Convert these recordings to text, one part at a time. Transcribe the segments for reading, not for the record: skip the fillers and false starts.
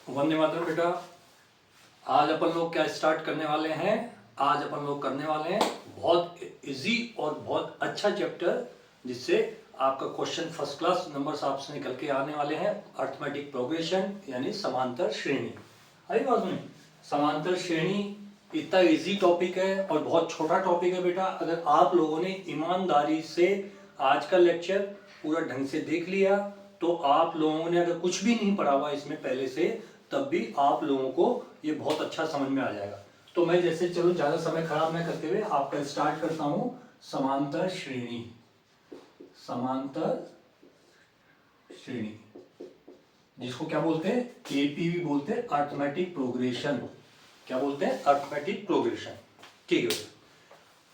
वंदे मातरम बेटा। आज अपन लोग क्या स्टार्ट करने वाले हैं? आज अपन लोग करने वाले हैं बहुत इजी और बहुत अच्छा चैप्टर, जिससे आपका क्वेश्चन फर्स्ट क्लास नंबर्स आपसे निकल के आने वाले हैं। अर्थमेटिक प्रोग्रेशन यानी समांतर श्रेणी। आई बात में समांतर श्रेणी इतना इजी टॉपिक है और बहुत छोटा टॉपिक है बेटा। अगर आप लोगों ने ईमानदारी से आज का लेक्चर पूरा ढंग से देख लिया तो आप लोगों ने अगर कुछ भी नहीं पढ़ा हुआ इसमें पहले से, तब भी आप लोगों को ये बहुत अच्छा समझ में आ जाएगा। तो मैं जैसे चलो ज्यादा समय खराब न करते हुए आपका स्टार्ट करता हूं। समांतर श्रेणी, समांतर श्रेणी जिसको क्या बोलते हैं, एपीवी बोलते हैं, अर्थमेटिक प्रोग्रेशन। क्या बोलते हैं? Arithmetic progression. ठीक है।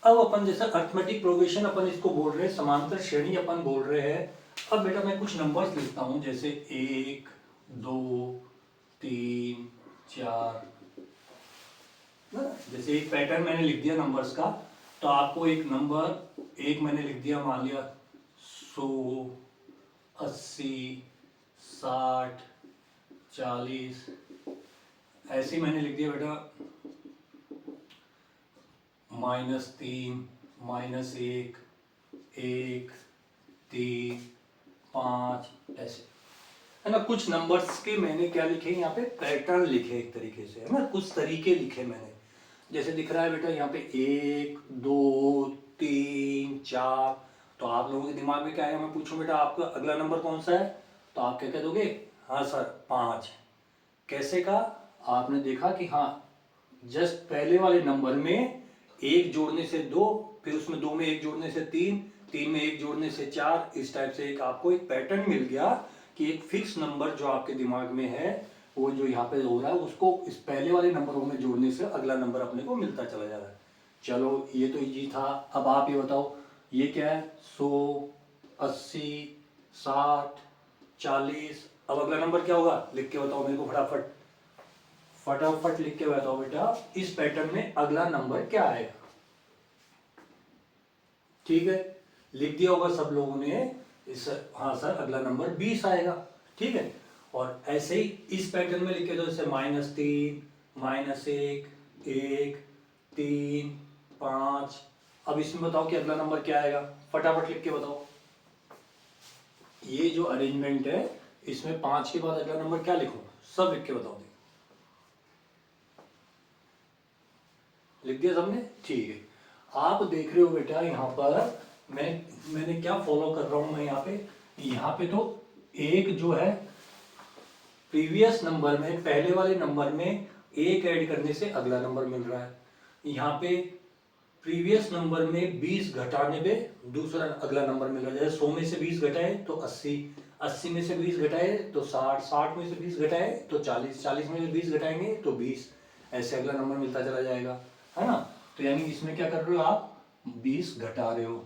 अब अपन जैसा अर्थमेटिक प्रोग्रेशन अपन इसको बोल रहे हैं, समांतर श्रेणी अपन बोल रहे हैं। अब बेटा मैं कुछ नंबर्स लिखता हूं, जैसे 1 2 3 4। जैसे एक पैटर्न मैंने लिख दिया नंबर्स का, तो आपको एक नंबर एक मैंने लिख दिया, मान लिया 100 80 60 40। ऐसे ही मैंने लिख दिया बेटा -3 -1 1 3 5, ऐसे है ना। कुछ नंबर्स के मैंने क्या लिखे यहाँ पे, पैटर्न लिखे एक तरीके से, है ना, कुछ तरीके लिखे मैंने। जैसे दिख रहा है बेटा यहाँ पे 1 2 3 4। तो आप लोगों के दिमाग में क्या है, मैं पूछूं बेटा आपका अगला नंबर कौन सा है, तो आप क्या कह दोगे? हाँ सर 5। कैसे का? आपने देखा कि हाँ जस्ट पहले वाले नंबर में 1 जोड़ने से 2, फिर उसमें 2 में 1 जोड़ने से 3, 3 में 1 जोड़ने से 4। इस टाइप से एक आपको एक पैटर्न मिल गया कि एक फिक्स नंबर जो आपके दिमाग में है, वो जो यहाँ पे हो रहा है, उसको इस पहले वाले नंबरों में जोड़ने से अगला नंबर अपने को मिलता चला जा रहा है। चलो ये तो इजी था। अब आप ये बताओ ये क्या है? 100 80 60 40। अब अगला नंबर क्या होगा, लिख के बताओ मेरे को फटाफट। फटाफट लिख के बताओ बेटा इस पैटर्न में अगला नंबर क्या आएगा। ठीक है, लिख दिया होगा सब लोगों ने इस। हाँ सर अगला नंबर 20 आएगा। ठीक है, और ऐसे ही इस पैटर्न में लिखे दो, जैसे -3 -1 1 3 5। अब इसमें बताओ कि अगला नंबर क्या आएगा, फटाफट लिख के बताओ। ये जो अरेंजमेंट है इसमें 5 के बाद अगला नंबर क्या लिखूं, सब लिख के बताओ। लिख दिया सबने? ठीक है। आप देख रहे हो बेटा यहाँ पर मैंने क्या फॉलो कर रहा हूं मैं यहाँ पे तो एक जो है प्रीवियस नंबर में, पहले वाले नंबर में 1 ऐड करने से अगला नंबर मिल रहा है। यहाँ पे प्रीवियस नंबर में 20 घटाने पे दूसरा अगला नंबर मिल रहा है। जैसे 100 में से 20 घटाए तो 80, 80 में से 20 घटाए तो 60, 60 में से 20 घटाए तो 40, 40 में से 20 घटाएंगे तो 20। ऐसे अगला नंबर मिलता चला जाएगा, है ना। तो यानी इसमें क्या कर रहे हो आप, 20 घटा रहे हो।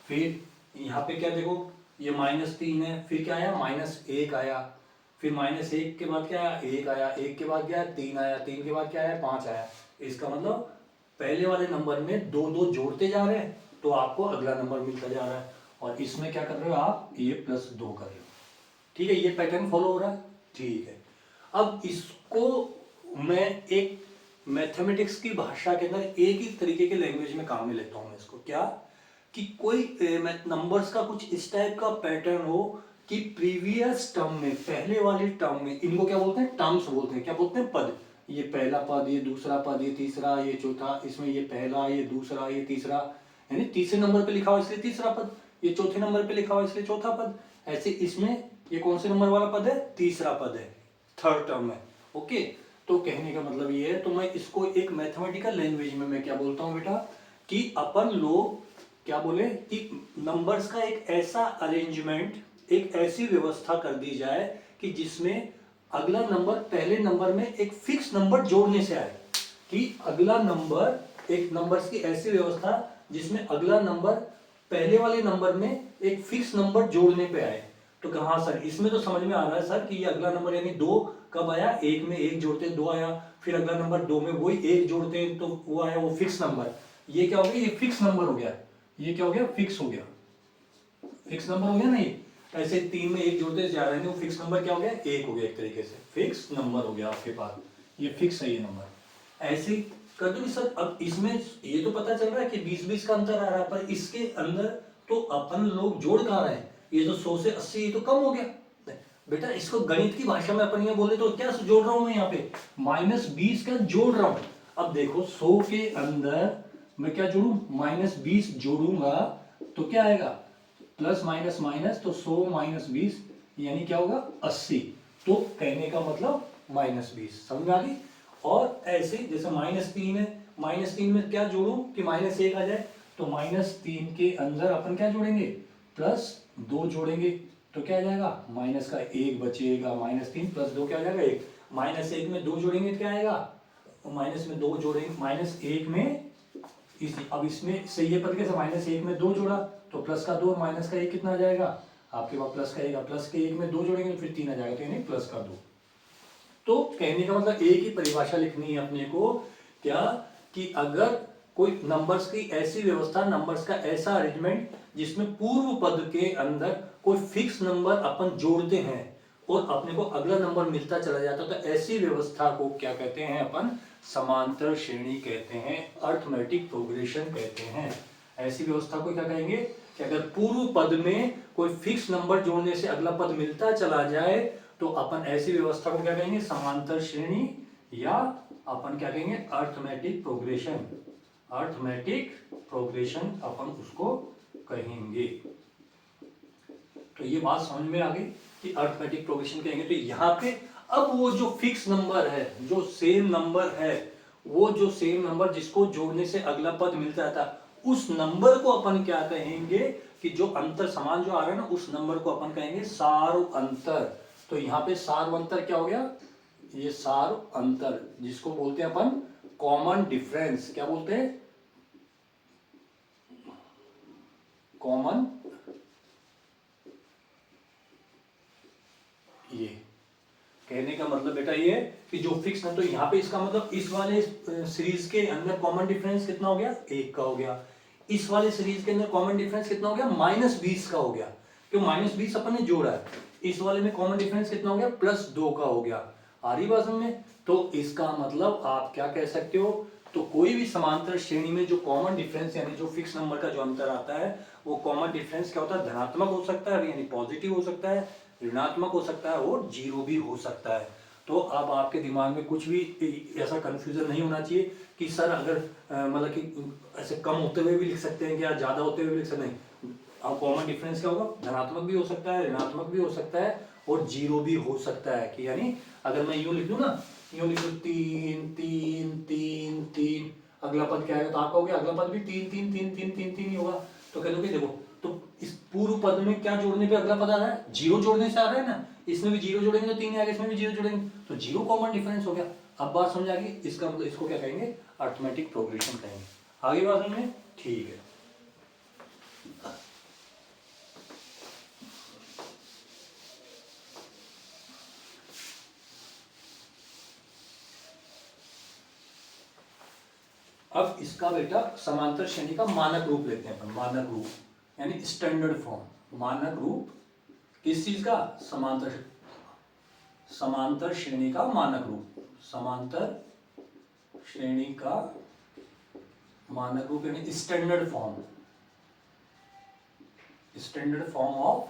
फिर यहाँ पे क्या देखो, ये -3 है, फिर क्या आया, -1 आया, फिर -1 के बाद क्या आया, 1 आया, 1 के बाद क्या आया, 3 आया, 3 के बाद क्या आया, 5 आया। इसका मतलब पहले वाले नंबर में 2 2 जोड़ते जा रहे हैं तो आपको अगला नंबर मिलता जा रहा है। और इसमें क्या कर रहे हो आप, ये +2 कर रहे हो। ठीक है, ये पैटर्न फॉलो हो रहा है। ठीक है, अब इसको मैं एक मैथमेटिक्स की भाषा के अंदर एक ही तरीके के लैंग्वेज में काम में लेता हूं मैं इसको। क्या कि कोई नंबर्स का कुछ इस टाइप का पैटर्न हो कि प्रीवियस टर्म में, पहले वाली टर्म में, इनको क्या बोलते हैं, टर्म्स बोलते हैं। क्या बोलते हैं? पद। ये पहला पद, ये दूसरा पद, ये तीसरा, ये चौथा, इसमें ये पहला, ये दूसरा, ये तीसरा, यानी तीसरे नंबर पे लिखा हुआ इसलिए तीसरा पद, ये चौथे नंबर पे लिखा हुआ इसलिए चौथा पद। ऐसे इसमें ये कौन से नंबर वाला पद है, तीसरा पद है, थर्ड टर्म है। ओके, तो कहने का मतलब ये है, तो मैं इसको एक मैथमेटिकल लैंग्वेज में मैं क्या बोलता हूं बेटा, कि अपन लोग क्या बोले कि नंबर्स का एक ऐसा अरेंजमेंट, एक ऐसी व्यवस्था कर दी जाए कि जिसमें अगला नंबर पहले नंबर में एक फिक्स नंबर जोड़ने से आए। कि अगला नंबर, एक नंबर्स की ऐसी व्यवस्था जिसमें अगला नंबर पहले वाले नंबर में एक फिक्स नंबर जोड़ने पे आए। तो कहा सर इसमें तो समझ में आ रहा है सर कि ये अगला नंबर यानी 2 कब आया, 1 में 1 जोड़ते 2 आया, फिर अगला नंबर 2 में वही 1 जोड़ते हैं तो वो आया, वो फिक्स नंबर। ये क्या हो गया, ये फिक्स नंबर हो गया। ये क्या हो गया, फिक्स हो गया, फिक्स नंबर हो गया ना ये। ऐसे 3 में 1 जोड़ते जा रहे हैं, वो फिक्स नंबर क्या हो गया, 1 हो गया, एक तरीके से फिक्स नंबर हो गया आपके पास, ये फिक्स है ये नंबर। ऐसे कर दो सर। अब इसमें ये तो पता चल रहा है कि 20-20 का अंतर आ रहा है, पर इसके अंदर तो अपन लोग जोड़ कहाँ रहे हैं, ये तो 100 से 80 ये तो कम हो गया बेटा। इसको गणित की भाषा में अपन ये बोले तो क्या जोड़ रहा हूं मैं यहाँ पे, -20 का जोड़ रहा हूं। अब देखो 100 के अंदर मैं क्या जोड़ू, -20 जोड़ूंगा तो क्या आएगा, प्लस माइनस माइनस, तो 100 - 20 यानी क्या होगा 80। तो कहने का मतलब -20, समझ आ गई। और ऐसे जैसे -3 है, -3 में क्या जोड़ू कि -1 आ जाए, तो -3 के अंदर अपन क्या जोड़ेंगे, +2 जोड़ेंगे, तो क्या आ जाएगा, माइनस का 1 बचेगा, -3 + 2 क्या आ जाएगा 1, -1 में 2 जोड़ेंगे तो क्या आएगा, माइनस में 2 जोड़ेंगे, -1 में अब इसमें सही है पद कैसे, -1 में 2 जोड़ा तो प्लस का 2 माइनस का 1 कितना आ जाएगा आपके पास, प्लस का 1, प्लस के 1 में 2 जोड़ेंगे तो फिर 3 आ जाएगा, तो यानी प्लस का 2। तो कहने का मतलब एक ही परिभाषा लिखनी है अपने को, क्या कि अगर कोई नंबर्स की ऐसी व्यवस्था, नंबर्स का ऐसा अरेंजमेंट जिसमें पूर्व पद के अंदर कोई फिक्स नंबर अपन जोड़ते हैं और अपने को अगला नंबर मिलता चला जाता, तो ऐसी व्यवस्था को क्या कहते हैं अपन, समांतर श्रेणी कहते हैं, अर्थमेटिक प्रोग्रेशन कहते हैं। ऐसी व्यवस्था को क्या कहेंगे कि अगर पूर्व पद में कोई फिक्स नंबर जोड़ने से अगला पद मिलता चला जाए तो अपन ऐसी व्यवस्था को क्या कहेंगे, समांतर श्रेणी, या अपन क्या कहेंगे, अर्थमेटिक प्रोग्रेशन। अर्थमेटिक प्रोग्रेशन अपन उसको कहेंगे। तो ये बात समझ में आ गई कि अर्थमेटिक प्रोग्रेशन कहेंगे। तो यहाँ पे अब वो जो फिक्स नंबर है, जो सेम नंबर है, वो जो सेम नंबर जिसको जोड़ने से अगला पद मिलता था, उस नंबर को अपन क्या कहेंगे कि जो अंतर समान जो आ रहा है ना, उस नंबर को अपन कहेंगे सार्व अंतर। तो यहाँ पे सार्व अंतर क्या हो गया, ये सार्व अंतर, जिसको बोलते हैं अपन कॉमन डिफरेंस। क्या बोलते हैं, कॉमन, ये कहने का मतलब बेटा ये है कि जो फिक्स है, तो यहाँ पे इसका मतलब इस वाले सीरीज के अंदर कॉमन डिफरेंस कितना हो गया, 1 का हो गया। इस वाले सीरीज के अंदर कॉमन डिफरेंस कितना हो गया, -20 का हो गया, क्यों, -20 अपन ने जोड़ा है। इस वाले में कॉमन डिफरेंस कितना हो गया, +2 का हो गया। आ रही बात में। तो इसका मतलब आप क्या कह सकते हो, तो कोई भी समांतर श्रेणी में जो कॉमन डिफरेंस यानी जो फिक्स नंबर का जो अंतर आता है, वो कॉमन डिफरेंस क्या होता है, धनात्मक हो सकता है यानी पॉजिटिव हो सकता है, ऋणात्मक हो सकता है और 0 भी हो सकता है। तो अब आपके दिमाग में कुछ भी ऐसा कंफ्यूजन नहीं होना चाहिए कि सर अगर मतलब कि ऐसे कम होते हुए भी लिख सकते हैं क्या, ज्यादा होते हुए भी लिख सकते हैं। अब कॉमन डिफरेंस क्या होगा, धनात्मक भी हो सकता है, ऋणात्मक भी हो सकता है और 0 भी हो सकता है। कि यानी अगर मैं यूं लिख दूं ना, यूं लिख दूं 3 3 3 3, अगला पद क्या आएगा, तो आपका हो गया अगला पद भी 3 3 3 3 3 3 ही होगा। तो कह दोगे देखो, तो इस पूर्व पद में क्या जोड़ने पे अगला पद आ रहा है, 0 जोड़ने से आ रहा है ना, इसमें भी 0 जोड़ेंगे तो 3 आएगा, इसमें भी 0 जोड़ेंगे तो 0 कॉमन डिफरेंस हो गया। अब बात समझ आ गई, इसका मतलब इसको क्या कहेंगे, अर्थमेटिक प्रोग्रेशन कहेंगे। आगे बात समझ में, ठीक है। अब इसका बेटा समांतर श्रेणी का मानक रूप लेते हैं अपन, मानक रूप यानी स्टैंडर्ड फॉर्म। मानक रूप किस चीज का, समांतर श्रेणी का मानक रूप, समांतर श्रेणी का मानक रूप यानी standard form, standard form of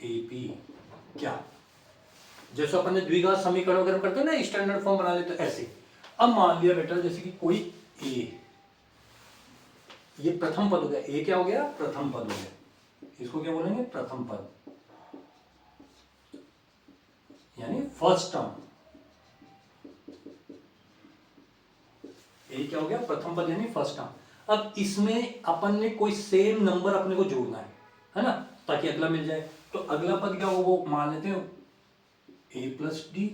AP. क्या, जैसे अपन ने द्विघात समीकरण वगैरह करते हैं ना, स्टैंडर्ड फॉर्म बना लेते हैं ऐसे। अब मान लिया बेटा जैसे कि कोई ए, ये प्रथम पद हो गया, ए क्या हो गया, प्रथम पद हो गया, इसको क्या बोलेंगे, प्रथम पद यानी फर्स्ट टर्म। ए क्या हो गया, प्रथम पद यानी फर्स्ट टर्म। अब इसमें अपन ने कोई सेम नंबर अपने को जोड़ना है ना, ताकि अगला मिल जाए। तो अगला पद क्या हो, वो मान लेते हैं ए प्लस डी।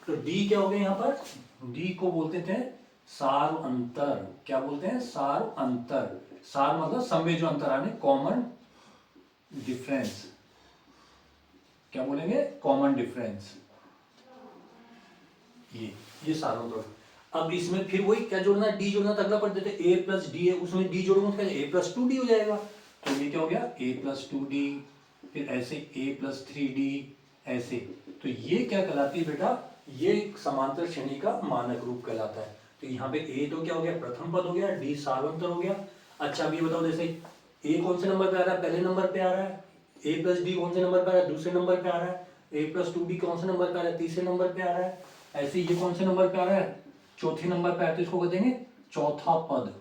तो डी क्या हो गया, यहां पर डी को बोलते थे सार अंतर। क्या बोलते हैं, सार अंतर। सार मतलब समय जो अंतर आने, कॉमन डिफरेंस। क्या बोलेंगे, कॉमन डिफरेंस। ये सार अंतर। अब इसमें फिर वही क्या जोड़ना है, डी जोड़ना, तो अगला पद देते ए प्लस डी है, उसमें डी जोड़ूंगा तो ए +2d हो जाएगा। तो ये क्या हो गया a प्लस 2d, फिर ऐसे a प्लस 3d ऐसे। तो ये क्या कहलाती है बेटा, ये समांतर श्रेणी का मानक रूप कहलाता है। तो यहाँ पे a तो क्या हो गया, प्रथम पद हो गया, d सार्वंतर हो गया। अच्छा अब ये बताओ, जैसे a कौन से नंबर पे आ रहा है, पहले नंबर पे आ रहा है, a प्लस d कौन से नंबर पे आ रहा है, दूसरे नंबर पे आ रहा है, a प्लस 2d कौन से नंबर पे आ रहा है, तीसरे नंबर पे आ रहा है, ऐसे ये कौन से नंबर पे आ रहा है, चौथे नंबर पे आ रहा है। तो इसको कहते हैं चौथा पद,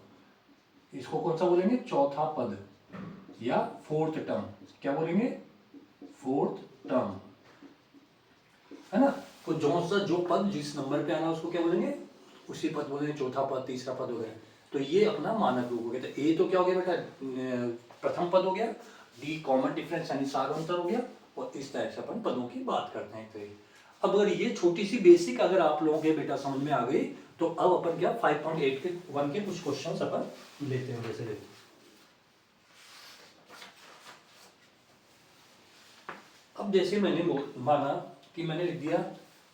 इसको कौन सा बोलेंगे, चौथा पद या फोर्थ टर्म। क्या बोलेंगे, फोर्थ टर्म, है ना। तो जो पद जिस नंबर पे आना उसको क्या बोलेंगे, उसी पद बोलेंगे, चौथा पद, तीसरा पद वगैरह। तो ये अपना मानक रूप हो गया। तो ए तो क्या हो गया बेटा, प्रथम पद हो गया, डी कॉमन डिफरेंस यानी सार्वंतर हो गया, और इस टाइप से अपन पदों की बात करते हैं। तो अब अगर ये छोटी सी बेसिक अगर आप लोगों के बेटा समझ में आ गई, तो अब अपन क्या 5.8 के 1 के कुछ क्वेश्चन अपन लेते हैं। जैसे लेते हैं, अब जैसे मैंने माना कि मैंने लिख दिया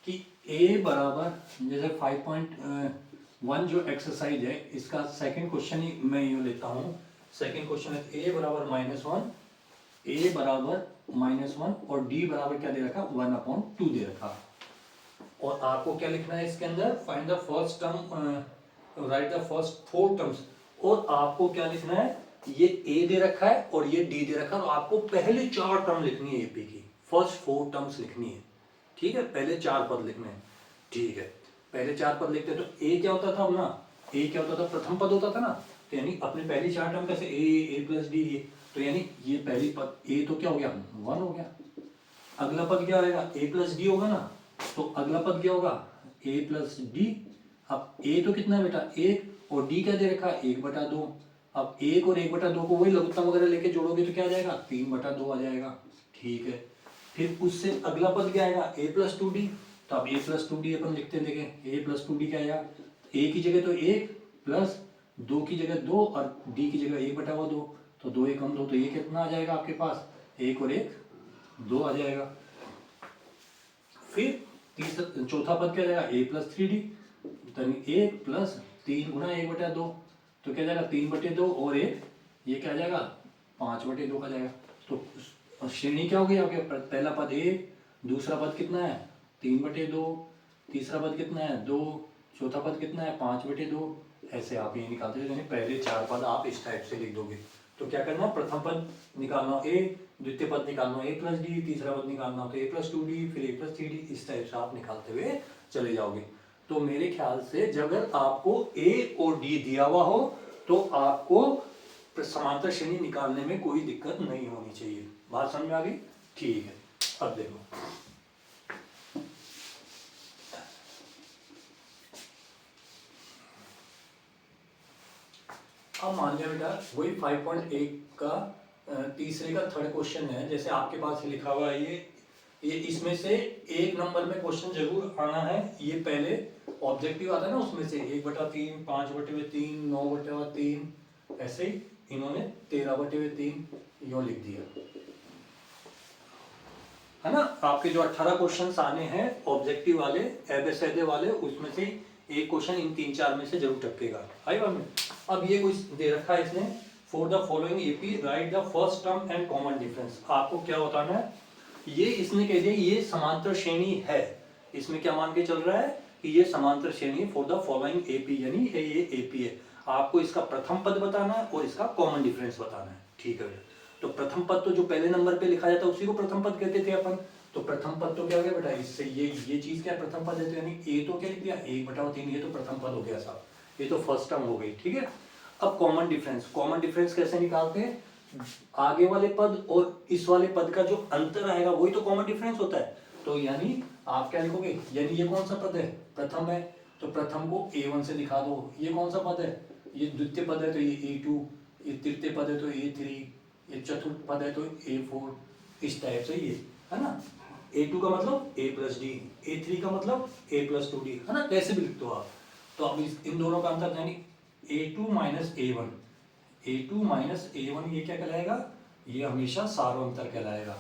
कि a बराबर, जैसे 5.1 जो एक्सरसाइज है इसका सेकंड क्वेश्चन ही मैं यूँ लेता हूँ। सेकंड क्वेश्चन है a बराबर -1, a बराबर -1 और d बराबर क्या दे रखा, 1/2 दे रखा। और आपको क्या लिखना है इसके अंदर, find the first term, right the first 4 terms. और आपको क्या लिखना है, ये a दे रखा है और ये d दे रखा है, और आपको पहले 4 टर्म लिखनी है AP की, फर्स्ट 4 टर्म्स लिखनी है। ठीक है, पहले 4 पद लिखने हैं। ठीक है, पहले 4 पद लिखते तो a क्या होता था अपना, a क्या होता था, प्रथम पद होता था ना। तो यानी अपने पहली 4 टर्म कैसे, a प्लस d, तो यानी ये पहली पद a तो क्या हो गया, 1 हो गया। अगला पद क्या रहेगा, a प्लस d होगा ना, तो अगला पद क्या होगा, a प्लस d। अब a तो कितना है बेटा, 1, और d क्या दे रखा, 1/2। अब 1 और 1/2 को वही लघुत्तम वगैरह लेके जोड़ोगे तो क्या आ जाएगा, 3/2 आ जाएगा। ठीक है, फिर उससे अगला पद क्या आएगा, a प्लस 2d। तो अब a प्लस 2d अपन लिखते हैं, देखें a प्लस 2d क्या आएगा, a की जगह तो 1 प्लस 2 की जगह 2 और d की जगह 1/2। तो 2 1 2, तो ये कितना आ जाएगा आपके पास, 1 और 1 2 आ जाएगा। फिर तीसरा चौथा पद क्या जाएगा, a प्लस 3d, यानी 1 प्लस 3 गुना 1/2, तो क्या जाएगा 3/2 और 1, ये क्या जाएगा 5/2 का जाएगा। तो श्रेणी क्या हो गई आपके, पहला पद 1, दूसरा पद कितना है 3/2, तीसरा पद कितना है 2, चौथा पद कितना है 5/2। ऐसे आप ये निकालते हो, यानी पहले 4 पद आप इस टाइप से लिख दोगे। तो क्या करना, प्रथम पद निकालना a, द्वितीय पद निकालना a प्लस d, तीसरा पद निकालना तो a प्लस 2d, फिर a प्लस 3d, इस टाइप से आप निकालते हुए चले जाओगे। तो मेरे ख्याल से जब अगर आपको a और d दिया हुआ हो तो आपको समांतर श्रेणी निकालने में कोई दिक्कत नहीं होनी चाहिए। बात समझ में आ गई, ठीक है। अब देखो, अब मान लिया बेटा वही 5.1 का तीसरे का थर्ड क्वेश्चन है। जैसे आपके पास लिखा हुआ है ये इसमें से एक नंबर में क्वेश्चन जरूर आना है। ये पहले ऑब्जेक्टिव आता है ना, उसमें से 1/3, 5/3, 9/3, ऐसे ही इन्होंने 13/3 यूँ लिख दिया, है ना। आपके जो 18 क्वेश्चन आने हैं ऑब्जेक्टिव वाले, एबेसेडे वाले, उसमें से एक क्वेश्चन इन 3-4 में से जरूर टपकेगा। आई बात में। अब ये कुछ दे रखा है इसने, for the following AP right the first term and common difference. आपको क्या बताना है, ये इसने कह दिया ये समांतर श्रेणी है। इसमें क्या मान के चल रहा है कि ये समांतर श्रेणी फॉर द फॉलोइंग एपी, यानी ये एपी है। आपको इसका प्रथम पद बताना है और इसका कॉमन डिफरेंस बताना है। ठीक है, तो प्रथम पद तो जो पहले नंबर पे लिखा जाता है उसी को प्रथम पद कहते थे अपन। तो प्रथम पद तो क्या हो गया बेटा, इससे ये चीज क्या प्रथम पद है, तो यानी a तो क्या लिख दिया 1/3, ये तो प्रथम पद हो गया साहब, ये तो फर्स्ट टर्म हो गई। ठीक है, अब कॉमन डिफरेंस, कॉमन डिफरेंस कैसे निकालते हैं, आगे वाले पद और इस वाले पद का जो अंतर आएगा वही तो कॉमन डिफरेंस होता है। तो यानी आप क्या लिखोगे, यानी ये कौन सा पद है, प्रथम है, तो प्रथम को a1 से दिखा दो। ये कौन सा पद है, ये द्वितीय पद है तो ये a2, ये तृतीय पद है तो a3, ये चतुर्थ पद है तो a4, इस टाइप से ये, है ना। a2 का मतलब a प्लस डी, a3 का मतलब a प्लस 2d, है ना, कैसे भी लिख दो आप। तो अब इन दोनों का अंतर यानी a2 minus a1, a2 minus a1 ये क्या कहलाएगा, ये हमेशा सार्वंतर कहलाएगा।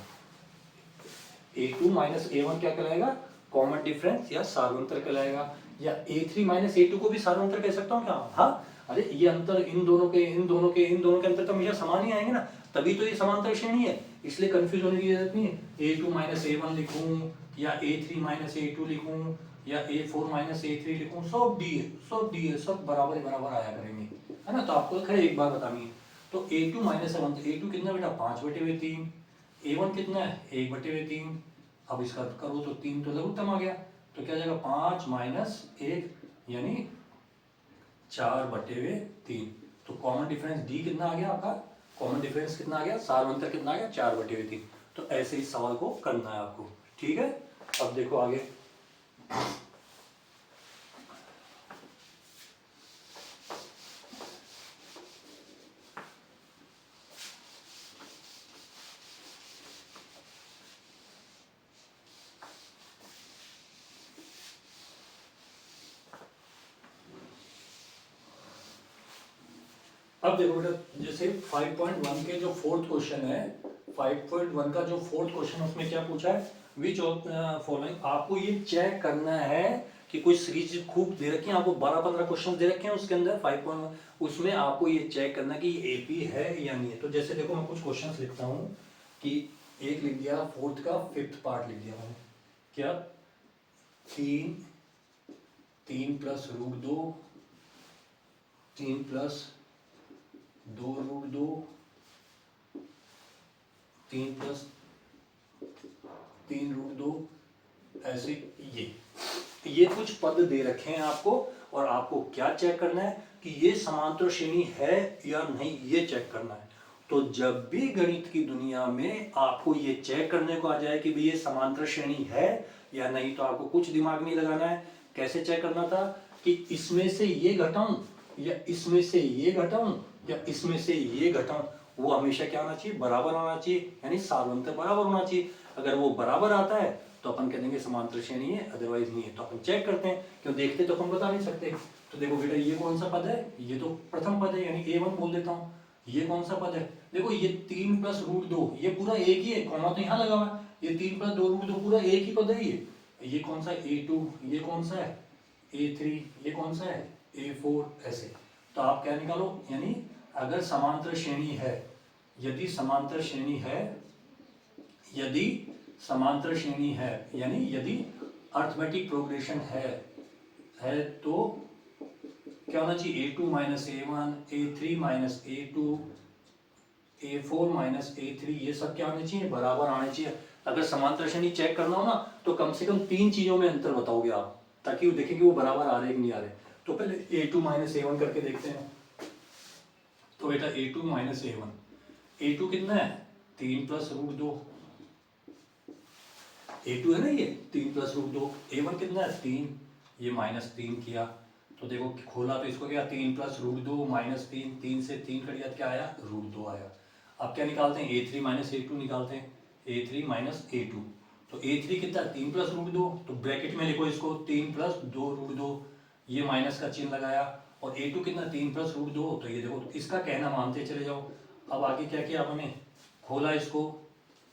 a2 माइनस a1 क्या कहलाएगा, कॉमन डिफरेंस या सार्वंतर कहलाएगा। या a3 माइनस a2 को भी सार्वंतर कह सकता हूँ क्या, हाँ। अरे ये अंतर इन दोनों के अंतर तो हमेशा समान ही आएंगे ना, तभी तो ये समांतर श्रेणी है। इसलिए कंफ्यूज होने की जरूरत नहीं है। a2 माइनस a1 लिखूं या a3 माइनस a2 लिखूं या a4 माइनस a3 लिखूं, सब डी है, सब बराबर ही बराबर आया करेंगे, है ना। तो आपको खैर एक बात बतानी है, तो a2 माइनस a1, तो a2 कितना बेटा 5/3, a1 कितना है 1/3। अब इसका करो तो 3 तो लघुत्तम आ गया, तो क्या जाएगा 5 माइनस 1 यानी 4/3। तो कॉमन डिफरेंस डी कितना आ गया आपका, कॉमन डिफरेंस कितना आ गया, सार्वंतर कितना आ गया 4/3। तो ऐसे इस सवाल को करना है आपको, ठीक है। अब देखो आगे, अब देखो बेटा, जैसे 5.1 के जो फोर्थ क्वेश्चन है, 5.1 का जो फोर्थ क्वेश्चन, उसमें क्या पूछा है, विच ऑफ फॉलोइंग, आपको ये चेक करना है कि कोई सीरीज खूब दे रखी है, आपको 12-15 क्वेश्चन दे रखे हैं उसके अंदर 5.1, उसमें आपको ये चेक करना कि ये एपी है या नहीं है। तो जैसे देखो मैं कुछ क्वेश्चन लिखता हूँ कि एक लिख दिया फोर्थ का फिफ्थ पार्ट लिख दिया मैंने, क्या 3 प्लस रूट 2, 3 प्लस 2√2, 3 प्लस 3√2, ऐसे ये कुछ पद दे रखे हैं आपको, और आपको क्या चेक करना है कि ये समांतर श्रेणी है या नहीं, ये चेक करना है। तो जब भी गणित की दुनिया में आपको ये चेक करने को आ जाए कि भाई ये समांतर श्रेणी है या नहीं, तो आपको कुछ दिमाग नहीं लगाना है। कैसे चेक करना था कि इसमें से ये घटाऊं या इसमें से ये घटाऊं या इसमें से ये घटाऊं, वो हमेशा क्या होना चाहिए, बराबर होना चाहिए, यानी सार्वंतर बराबर होना चाहिए। अगर वो बराबर आता है तो अपन कह देंगे समांतर श्रेणी है, अदरवाइज नहीं है। तो अपन चेक करते हैं, क्यों देखते तो अपन बता नहीं सकते। तो देखो बेटा, ये कौन सा पद है, ये तो प्रथम पद है, यानी a1 बोल देता हूँ। ये कौन सा पद है, देखो ये 3 प्लस रूट 2, ये पूरा एक ही है, कॉमा तो यहाँ लगा हुआ है, ये 3 प्लस 2√2 पूरा एक ही पद है। ये कौन सा a2, ये कौन सा है a3, ये कौन सा है a4, ऐसे। तो आप क्या निकालो, यानी अगर समांतर श्रेणी है, यदि समांतर श्रेणी है, यदि समांतर श्रेणी है, यानी यदि अर्थमेटिक प्रोग्रेशन है तो क्या होना चाहिए, a2 minus a1, a3 minus a2, a4 minus a3, ये सब क्या आने चाहिए, बराबर आने चाहिए। अगर समांतर श्रेणी चेक करना हो ना, तो कम से कम 3 चीजों में अंतर बताओगे आप, ताकि वो देखें कि वो बराबर आ रहे कि नहीं आ रहे। तो पहले a2 माइनस a1 करके देखते हैं। तो बेटा a2 माइनस a1, a2 कितना है 3 प्लस रूट 2, a2 है ना ये 3 प्लस रूट 2, a1 कितना है 3, ये माइनस 3 किया। तो देखो खोला तो इसको क्या 3 प्लस रूट 2 माइनस 3, 3 से 3 कट गया, क्या आया रूट 2 आया। अब क्या निकालते हैं, a3 माइनस a2 निकालते हैं, a3 माइनस a2। तो a3 कितना 3 प्लस रूट 2, तो ब्रैकेट में लिखो इसको 3 प्लस 2√2, ये माइनस का चिन्ह लगाया। और a2 कितना 3 प्लस रूट 2, तो ये देखो, तो इसका कहना मानते चले जाओ। अब आगे क्या किया आपने, खोला इसको,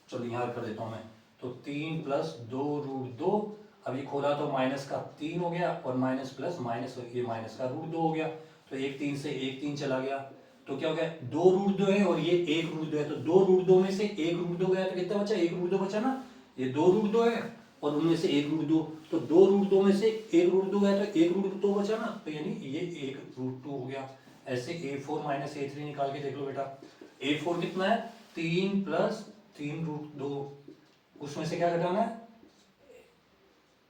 चलो यहाँ कर देता हूँ मैं, तो 3 प्लस 2√2, अभी खोला तो माइनस का 3 हो गया, और माइनस प्लस माइनस, ये माइनस का √2 हो गया। तो एक 3 से एक 3 चला गया, तो क्या हो गया 2√2 है और ये 1√2 है, तो 2√2 में से 1√2 गया तो कितना बचा, 1√2 बचा ना। ये 2√2 है और उनमें से 1√2, तो 2√2 में से 1√2 गया तो 1√2 बचा ना, तो यानी ये 1√2 हो गया। ऐसे a4 माइनस a3 निकाल के देख लो बेटा, a4 कितना है 3 प्लस 3√2, उसमें से क्या घटाना है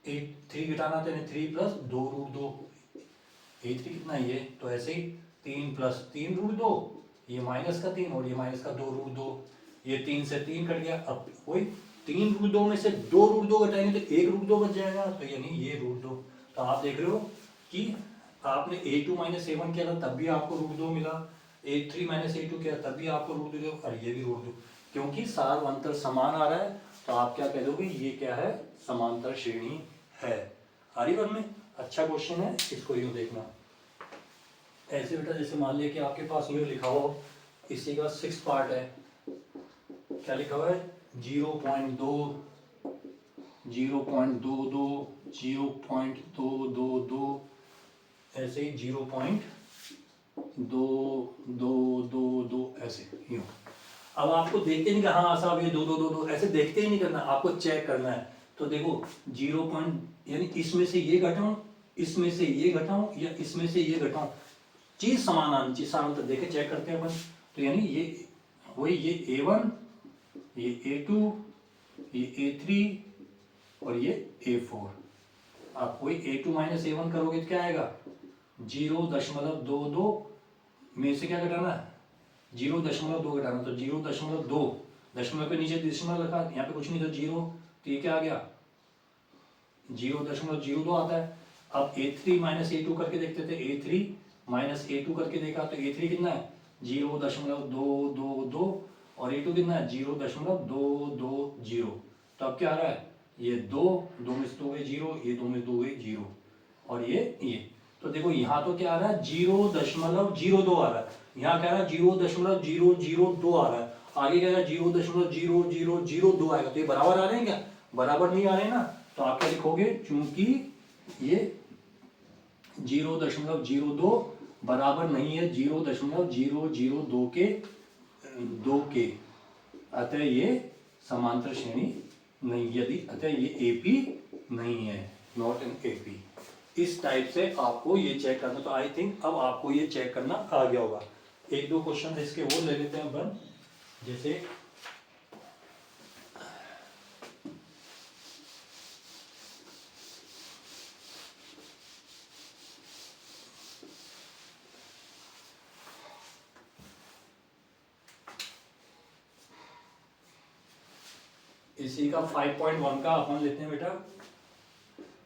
3 घटाना, तो 3 प्लस 2√2, a3 कितना है ये, तो ऐसे ही 3 प्लस 3√2, ये माइनस का 3 और ये माइनस का 2√2, ये 3 से 3 कट गया। अब वही 3√2 में से 2√2 घटाएंगे तो 1√2 बच जाएगा, तो यानी ये √2। तो आप देख रहे हो कि आपने a2 माइनस a1 किया था तब भी आपको √2 मिला, a3 माइनस a2 किया तब भी आपको √2, और ये भी √2, क्योंकि सार अंतर समान आ रहा है। तो आप क्या कह दोगे, ये क्या है समांतर श्रेणी है। आर्यवन में अच्छा क्वेश्चन है, इसको यूं देखना ऐसे बेटा, जैसे मान लिया कि आपके पास यूं लिखा हो, इसी का 6 पार्ट है, क्या लिखा हुआ है 0.2, 0.22, 0.222, ऐसे ही 0.3, दो दो दो दो ऐसे यूँ। अब आपको देखते नहीं कि हाँ साहब ये दो दो दो दो ऐसे देखते ही नहीं करना, आपको चेक करना है। तो देखो 0 पॉइंट यानी इसमें से ये घटाऊं, इसमें से ये घटाऊं या इसमें से ये घटाऊं, चीज समान आनी चाहिए। सामान तो देखे चेक करते हैं अपन। तो यानी ये वही ये A1, ये A2, ये A3 और ये A4। आप कोई A2 माइनस A1 करोगे तो क्या आएगा 0.22 में से क्या घटाना है 0.2 घटाना। तो 0.2 दशमलव के नीचे दशमलव रखा, यहाँ पे कुछ नहीं था 0, तो ये क्या आ गया 0.02 आता है। अब A3 माइनस A2 करके देखते थे, A3 माइनस A2 करके देखा तो A3 कितना है 0.222 और A2 कितना है 0.220। तो अब क्या आ रहा है ये दो में से 2 गए 0, ये 2 में से 2 गए 0 और ये। तो देखो यहाँ तो क्या आ रहा है 0.02 आ रहा है, यहाँ क्या आ रहा है 0.002 आ रहा है, आगे क्या आ रहा है 0.0002 आएगा। तो ये बराबर आ रहे हैं क्या, बराबर नहीं आ रहे हैं ना। तो आप क्या लिखोगे चूंकि ये 0.02 बराबर नहीं है 0.002 के 2 के, अतः ये समांतर श्रेणी नहीं, यदि अतः ये एपी नहीं है, नॉट एन एपी। इस टाइप से आपको ये चेक करना। तो आई थिंक अब आपको ये चेक करना आ गया होगा। एक दो क्वेश्चन इसके वो ले लेते हैं अपन, जैसे इसी का 5.1 का अपन लेते हैं बेटा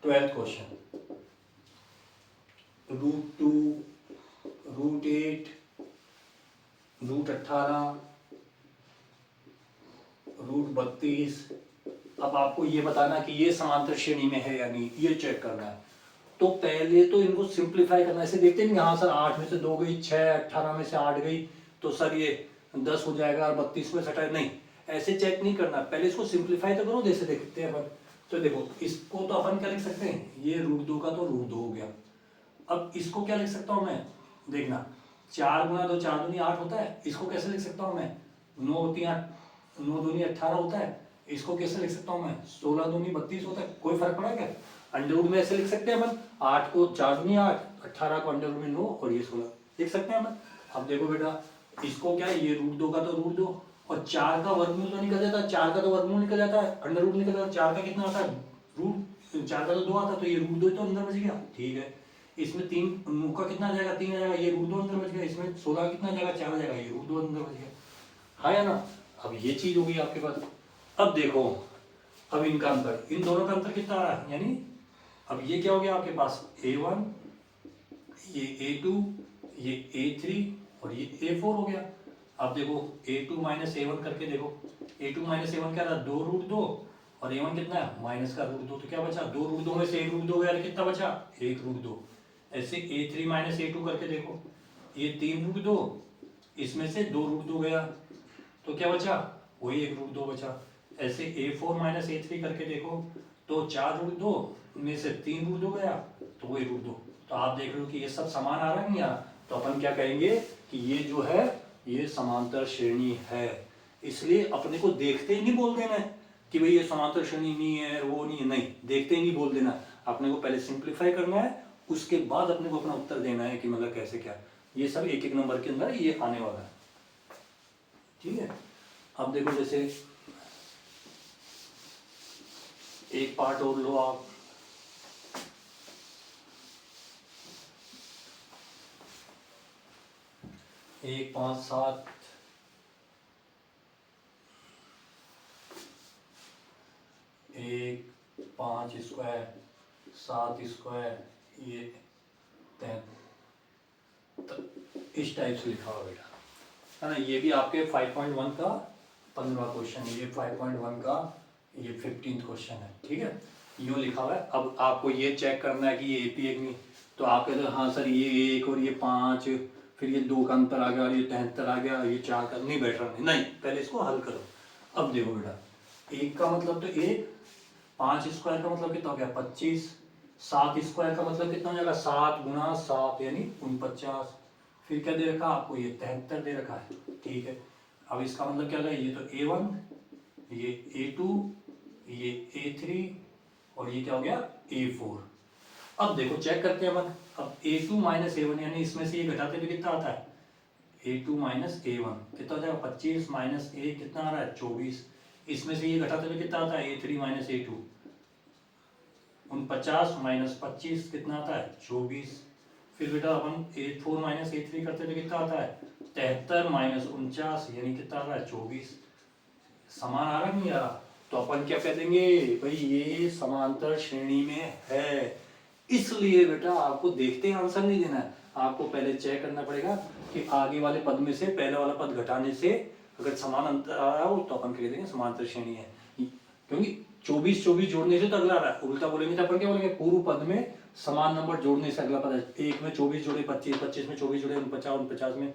12th क्वेश्चन। √2, √8, √18, √32। अब आपको ये बताना कि ये समांतर श्रेणी में है या नहीं, ये चेक करना है। तो पहले तो इनको सिंप्लीफाई करना। ऐसे देखते नहीं हाँ सर 8 में से 2 गई 6, 18 में से 8 गई तो सर ये 10 हो जाएगा और 32 में से 18, नहीं ऐसे चेक नहीं करना, पहले इसको सिंप्लीफाई तो करो। जैसे देखते हैं अपन, तो देखो इसको तो अपन क्या लिख सकते हैं, ये √2 का तो √2 हो गया। अब इसको क्या लिख सकता हूं मैं, देखना 4 गुना 2 4 दूनी 8 होता है, इसको कैसे लिख सकता हूं मैं 9 दूनी 18 होता है, इसको कैसे लिख सकता हूं मैं 16 दूनी 32 होता है। कोई फर्क पड़ा क्या, अंडर रूट में ऐसे लिख सकते हैं अपन, 8 को 4 दूनी 8, 18 को अंडर रूट में 9 और ये 16 लिख सकते हैं अपन। अब देखो बेटा इसको क्या है, ये √2 का तो √2 और 4 का वर्गमूल तो निकल जाता है, 4 का तो वर्गमूल निकल जाता है, अंडर रूट निकल जाता है। 4 का कितना आता है √4 का तो 2 आता है, तो ये √2 तो अंदर बच गया, ठीक है। इसमें 3 का कितना आ जाएगा 3 आ जाएगा, ये √2 अंदर बच गया। इसमें 16 कितना आ जाएगा 4 आ जाएगा, ये √2 अंदर बच गया, हाँ या ना। अब ये चीज होगी आपके पास। अब देखो अब इनका अंतर, इन दोनों का अंतर कितना आ रहा है, यानी अब ये क्या हो गया आपके पास A1, ये A2, ये A3 और ये A4 हो गया। अब देखो A2 माइनस A1 करके देखो, A2 माइनस A1 क्या रहा 2 √2 और A1 कितना है माइनस का √2, तो क्या बचा 2 √2 में से 1 √2 गया, कितना बचा 1 √2। ऐसे A3 माइनस A2 करके देखो, ये 3 √2 इसमें से 2 √2 गया, तो क्या बचा वही 1 √2 बचा। ऐसे A4 माइनस A3 करके देखो, तो 4 √2 में से 3 √2 गया, तो वही √2। तो आप देख रहे हो कि ये सब समान आ रहा है नहीं आ रहा। तो अपन क्या कहेंगे कि ये जो है ये समांतर श्रेणी है। इसलिए अपने को देखते ही नहीं बोल देना है कि भाई ये समांतर श्रेणी नहीं है वो नहीं है, नहीं देखते ही नहीं बोल देना, अपने को पहले सिंप्लीफाई करना है, उसके बाद अपने को अपना उत्तर देना है कि मतलब कैसे क्या। ये सब एक एक नंबर के अंदर ये आने वाला है, ठीक है। अब देखो जैसे एक पार्ट और लो आप, एक 5 7 1 5 स्क्वायर 7 स्क्वायर ये 10 इस टाइप से लिखा हुआ बेटा, है ना। ये भी आपके 5.1 का 15वां क्वेश्चन है, ये 5.1 का ये 15th क्वेश्चन है, ठीक है। यूँ लिखा हुआ है। अब आपको ये चेक करना है कि ये AP एक नहीं, तो आप कहते हो हाँ सर ये 1 और ये 5 फिर ये 2 का अंतर आ गया और ये 73 आ गया, ये 4 का नहीं बैठ रहा, नहीं पहले इसको हल करो। अब देखो बेटा 1 का मतलब तो 1, 5 स्क्वायर का मतलब कितना हो गया 25, 7 स्क्वायर का मतलब कितना हो जाएगा 7 गुना 7 यानी 49, फिर क्या दे रखा आपको, ये 73 दे रखा है, ठीक है। अब इसका मतलब क्या है, ये तो A1, ये A2, ये A3 और ये क्या हो गया A4। अब देखो चेक करते हैं अपन, अब A2 माइनस A1 यानी इसमें से ये घटाते हुए कितना आता है, A2 माइनस A1 कितना हो जाएगा 25 माइनस A कितना आ रहा है 24, इसमें से ये घटाते हुए कितना आता है A3 माइनस A2 49 माइनस 25 कितना आता है 24। फिर बेटा अपन A4 माइनस A3 करते हुए कितना आता है 73 माइनस 49 यानी कितना आ रहा है 24। समान आ रहा नहीं आ रहा, तो अपन क्या कह देंगे भाई ये समांतर श्रेणी में है। इसलिए बेटा आपको देखते ही आंसर नहीं देना है, आपको पहले चेक करना पड़ेगा कि आगे वाले पद में से पहले वाला पद घटाने से अगर समान अंतर आ रहा हो तो अपन कह देंगे समांतर श्रेणी है। क्योंकि 24 जोड़ने से तो अगला आ रहा है, उल्टा बोलेंगे तो अपन क्या बोलेंगे पूर्व पद में समान नंबर जोड़ने से अगला पद है। एक में 24 जोड़े 25, 25 में 24 जोड़े 49, 49 में,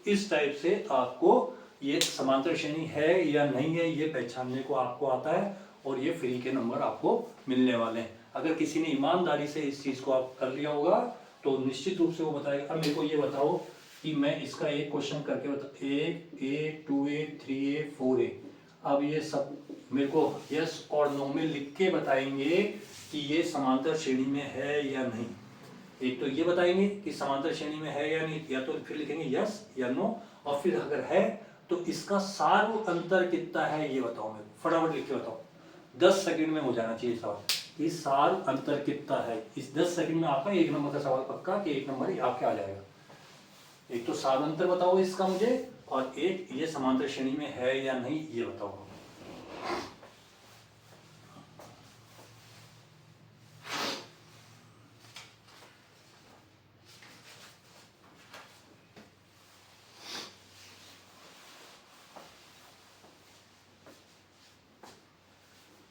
इस टाइप से आपको ये समांतर श्रेणी है या नहीं है ये पहचानने को आपको आता है, और ये फ्री के नंबर आपको मिलने वाले हैं। अगर किसी ने ईमानदारी से इस चीज को आप कर लिया होगा तो निश्चित रूप से वो बताएगा। अब मेरे को ये बताओ कि मैं इसका एक क्वेश्चन करके बता, 1A 2A 3A 4A, अब ये सब मेरे को यस और नो में लिख के बताएंगे कि ये समांतर श्रेणी में है या नहीं। एक तो ये बताएंगे कि समांतर श्रेणी में है या नहीं, या तो फिर लिखेंगे यस या नो, और फिर अगर है तो इसका सार अंतर कितना है ये बताओ, मेरे फटाफट लिख के बताओ। 10 सेकंड में हो जाना चाहिए सवाल, इस सार अंतर कितना है। इस 10 सेकंड में आपका 1 नंबर का सवाल पक्का कि 1 नंबर आपके आ जाएगा। एक तो सार अंतर बताओ इसका मुझे, और एक ये समांतर श्रेणी में है या नहीं ये बताओ।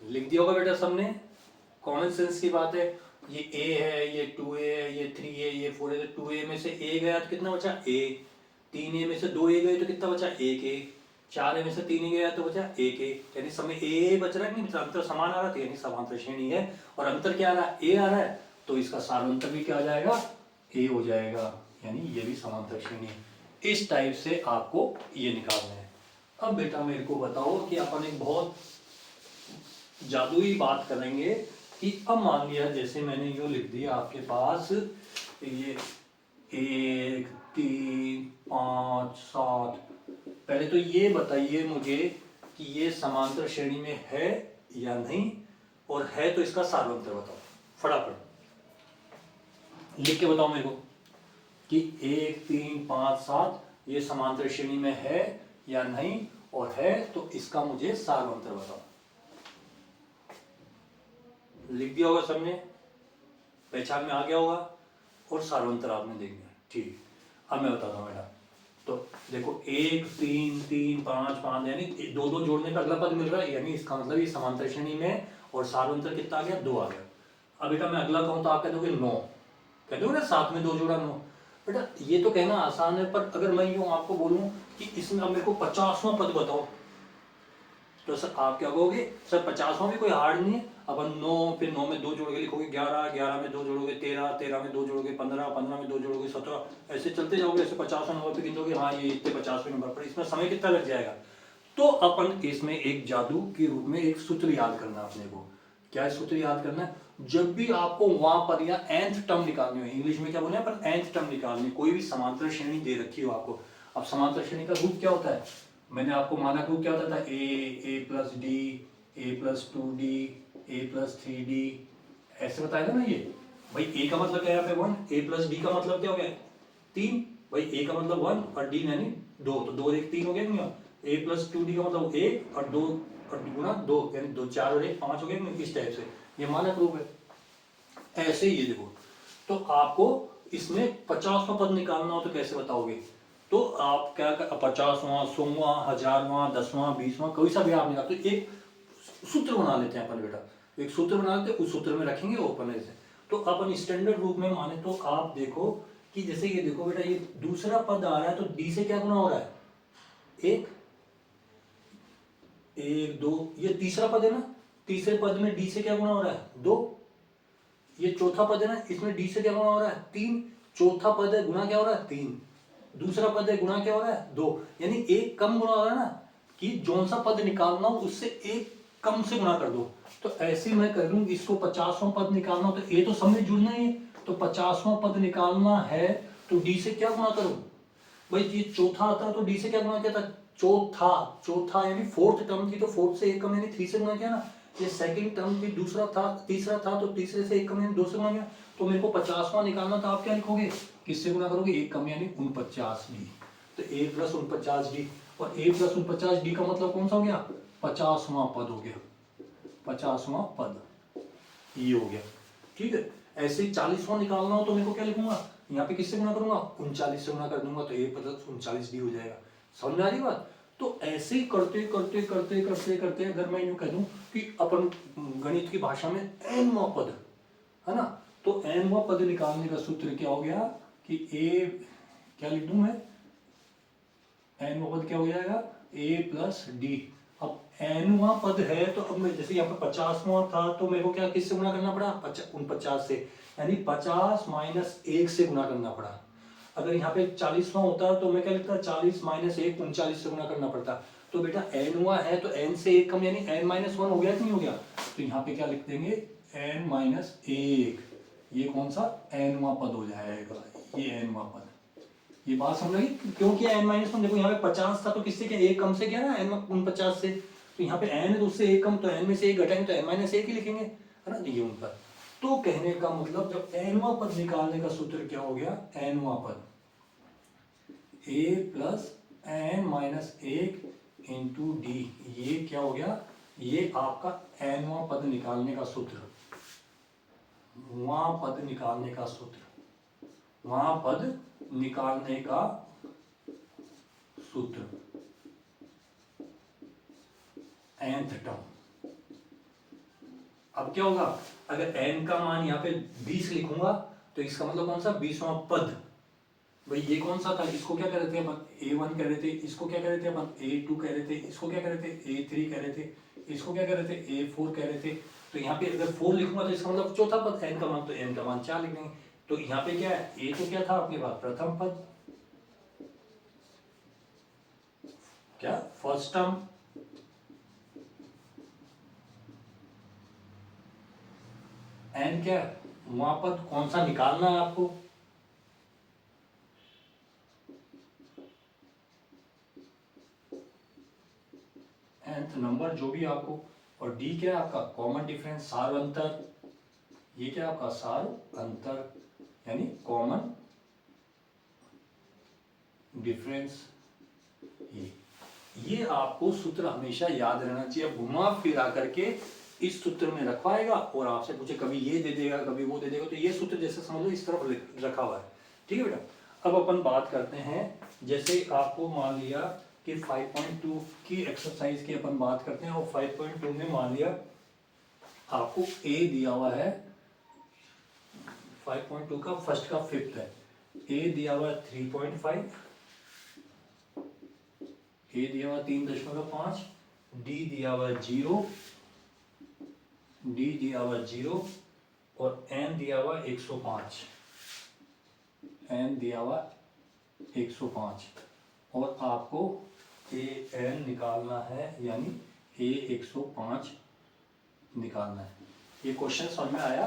लिख दिया होगा बेटा सबने, कॉमन सेंस की बात है। ये A है, ये 2A है, ये 3A, ये 4A, 2A में से A गया तो कितना बचा A, 3A में से 2A गए तो कितना बचा 1A, 4A में से 3A गया तो बचा 1A, यानी सब में A बच रहा है कि नहीं, अंतर समान आ रहा था, यानी समांतर श्रेणी है। और अंतर क्या आ रहा है A आ रहा है, तो इसका सारांतर भी क्या आ जाएगा A हो जाएगा, यानी ये भी समांतर श्रेणी है। इस टाइप से आपको ये निकालना है। अब बेटा मेरे को बताओ कि अपन एक बहुत जादुई बात करेंगे कि अब मान लिया जैसे मैंने यो लिख दिया आपके पास, ये 1 3 5 7, पहले तो ये बताइए मुझे कि ये समांतर श्रेणी में है या नहीं, और है तो इसका सारांतर बताओ, फटाफट लिख के बताओ मेरे को कि 1 3 5 7 ये समांतर श्रेणी में है या नहीं, और है तो इसका मुझे सारांतर बताओ। लिख दिया होगा सबने, पहचान में आ गया होगा, और सारांतर आपने देख लिया, ठीक। अब मैं बताता हूँ बेटा, तो देखो 1 3 3 5 5 यानी 2 2 जोड़ने पे अगला पद मिल रहा है, यानी इसका मतलब ये समांतर श्रेणी में, और सारांतर कितना आ गया 2 आ गया। अब बेटा मैं अगला कहूँ तो आप कह दोगे 9, कह दोगे ना 7 में 2 जोड़ा 9। बेटा ये तो कहना आसान है, पर अगर मैं यूँ आपको बोलूँ कि इसमें अब मेरे को 50वां पद बताओ, तो सर आप क्या कहोगे सर 50वां भी कोई हार्ड नहीं है। अपन 9, फिर 9 में 2 जोड़ के लिखोगे 11, 11 में 2 जोड़ोगे 13, 13 में 2 जोड़ोगे 15, 15 में 2 जोड़ोगे 17, ऐसे चलते जाओगे, ऐसे 50वां नंबर पे गिनोगे, हाँ ये इतने 50वें नंबर पर, इसमें समय कितना लग जाएगा। तो अपन इसमें एक जादू के रूप में एक सूत्र याद करना अपने को। क्या सूत्र याद करना है, जब भी आपको वहां पर या nth टर्म निकालनी हो, इंग्लिश में क्या बोले पर nth टर्म निकालनी, कोई भी समांतर श्रेणी दे रखी हो आपको। अब समांतर श्रेणी का रूप क्या होता है, मैंने आपको मानक रूप क्या होता था, a plus D, a plus 2d, a plus 3d, ऐसे बताया था ना ये। भाई a का मतलब क्या है यहाँ पे 1, a प्लस d का मतलब क्या हो गया 3, भाई a का मतलब 1 और d यानी 2, तो 2 और 1 3 हो गया नहीं, a प्लस 2d का मतलब 1 और 2 और गुना 2 यानी 2 4 और 1 5 हो गया नहीं, इस टाइप से ये मानक रूप है। ऐसे ही ये देखो, तो आपको इसमें 50वां पद निकालना हो तो कैसे बताओगे, तो आप क्या 50वां 100वां 1000वां 10वां 20वां कोई सा भी आप निकाल, तो एक सूत्र बना लेते हैं अपन बेटा, एक सूत्र बना लेते हैं, उस सूत्र में रखेंगे ओपन ऐसे। तो अपन स्टैंडर्ड रूप में माने तो आप देखो कि जैसे ये देखो बेटा, ये दूसरा पद आ रहा है तो डी से क्या गुना हो रहा है 1 1 2, ये तीसरा पद है ना, तीसरे पद में डी से क्या गुना हो रहा है 2, ये चौथा पद है ना, इसमें डी से क्या गुना हो रहा है 3, चौथा पद है गुना क्या हो रहा है 3, दूसरा पद है, गुणा क्या हो रहा है 2, यानी एक कम गुणा हो रहा है ना, कि जौन सा पद निकालना हो उससे एक कम से गुणा कर दो। तो ऐसे मैं कर लूँ, इसको 50वां पद निकालना हो तो ए तो सब में जुड़ना ही है, तो 50वां पद निकालना है तो डी से क्या गुणा करूं भाई, ये चौथा आता तो डी से क्या गुणा किया था, चौथा, चौथा यानी फोर्थ टर्म थी तो फोर्थ से एक कम यानी 3 से गुणा किया ना, ये सेकंड टर्म थी, दूसरा था, तीसरा था तो तीसरे से एक कम यानी 2 से गुणा किया। तो मेरे को 50वां निकालना था, आप क्या लिखोगे, किससे गुणा करोगे, एक कम यानी 49d, तो a प्लस 49d, और a प्लस 49d का मतलब कौन सा हो गया, 50वां पद हो गया, 50वां पद ये हो गया। ठीक है, ऐसे ही 40वां निकालना हो तो मेरे को क्या लिखूंगा, यहाँ पे किससे गुणा करूंगा, 39 से गुणा कर दूंगा तो a प्लस 39d हो जाएगा। समझ आ रही बात। तो ऐसे ही करते करते करते करते करते अगर मैं यूं कह दूं कि अपन गणित की भाषा में nवां पद है ना, तो nवां पद निकालने का सूत्र क्या हो गया कि a, क्या लिख दूं मैं, nवां पद क्या हो जाएगा, a प्लस डी। अब nवां पद है तो अब मैं जैसे यहाँ पे 50वां था तो मेरे को क्या किससे गुणा करना पड़ा, 49 से, यानी 50 माइनस 1 से गुणा करना पड़ा। अगर यहाँ पे 40वां होता तो मैं क्या लिखता, 40 माइनस 1 39 से गुणा करना पड़ता। तो बेटा nवां है तो n से एक कम यानी n माइनस 1 हो गया कि नहीं हो गया, तो यहाँ पे क्या लिख देंगे n माइनस 1, ये कौन सा nवां पद हो जाएगा, ये nवां पद। ये बात समझ लगी, क्योंकि n माइनस 1 देखो यहाँ पे 50 था तो किससे क्या एक कम से क्या ना n 49 से, तो यहाँ पे n है तो उससे एक कम, तो n में से एक घटाएंगे तो n माइनस 1 ही लिखेंगे है ना, ये उन पर। तो कहने का मतलब जब nवां पद निकालने का सूत्र क्या हो गया, nवां पद a plus n minus 1 into D, ये क्या हो गया, ये आपका nवां पद निकालने का सूत्र, वहां पद निकालने का सूत्र, वहां पद निकालने का सूत्र, nth टर्म। अब क्या होगा, अगर n का मान यहाँ पे 20 लिखूंगा तो इसका मतलब कौन सा, 20वां पद। भाई ये कौन सा था, इसको क्या कह रहे थे अपन, a1 कह रहे थे, इसको क्या कह रहे थे अपन, a2 कह रहे थे, इसको क्या कह रहे थे, a3 कह रहे थे, इसको क्या कह रहे थे, a4 कह रहे थे। तो यहाँ पे अगर 4 लिखूंगा तो इसका मतलब चौथा पद, n का मान, तो n का मान 4 लिख देंगे। तो यहाँ पे क्या है, a तो क्या था आपके पास, प्रथम पद, क्या फर्स्ट टर्म, n क्या वहां पद, कौन सा निकालना है आपको, nth नंबर जो भी आपको, और d क्या है आपका कॉमन डिफरेंस, सार अंतर, ये क्या आपका सार अंतर यानी कॉमन डिफरेंस। ये आपको सूत्र हमेशा याद रहना चाहिए, घुमा फिरा करके इस सूत्र में रखवाएगा और आपसे पूछे कभी ये दे देगा कभी वो दे देगा, तो ये सूत्र जैसे समझ लो इस तरफ रखा हुआ है। ठीक है बेटा, अब अपन बात करते हैं, जैसे आपको मान लिया कि 5.2 की एक्सरसाइज की अपन बात करते हैं, और 5.2 में मान लिया आपको a दिया हुआ है, 5.2 का फर्स्ट का फिफ्थ है, a दिया हुआ है 3.5, a दिया हुआ 3.5, d दिया हुआ 0, d दिया हुआ 0, और n दिया हुआ 105, n दिया हुआ 105, और आपको a n निकालना है, यानी a 105 निकालना है। ये क्वेश्चन समझ में आया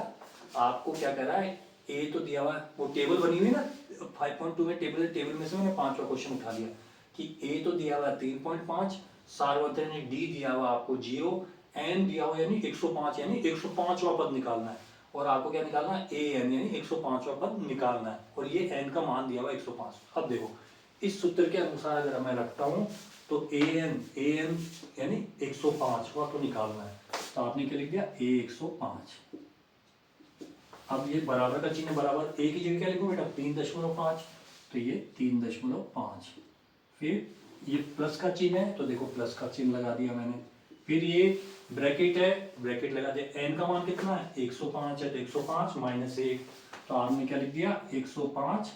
आपको, क्या कर रहा है, a तो दिया हुआ है, वो टेबल बनी हुई ना 5.2 में, टेबल में से मैंने 5वां क्वेश्चन उठा लिया कि a तो दिया हुआ है 3.5, सार्वत्र ने d दिया हुआ आपको 0, n दिया हुआ यानी 105, यानी 105वां पद निकालना है, और आपको क्या निकालना है, a n यानी 105वां पद निकालना है, और ये n का मान दिया हुआ 105। अब देखो इस सूत्र के अनुसार अगर मैं रखता हूं तो a n यानी 105वां तो निकालना है, तो आपने क्या लिख दिया a 105। अब ये बराबर का चिन्ह, बराबर a की जगह क्या लिखो बेटा 3.5, तो ये 3.5, फिर ये प्लस का चिन्ह है तो देखो प्लस का चिन्ह लगा दिया मैंने, फिर ये ब्रैकेट है, ब्रैकेट लगा दिया, n का मान कितना है 105 है, तो 105 माइनस 1, तो आपने क्या लिख दिया 105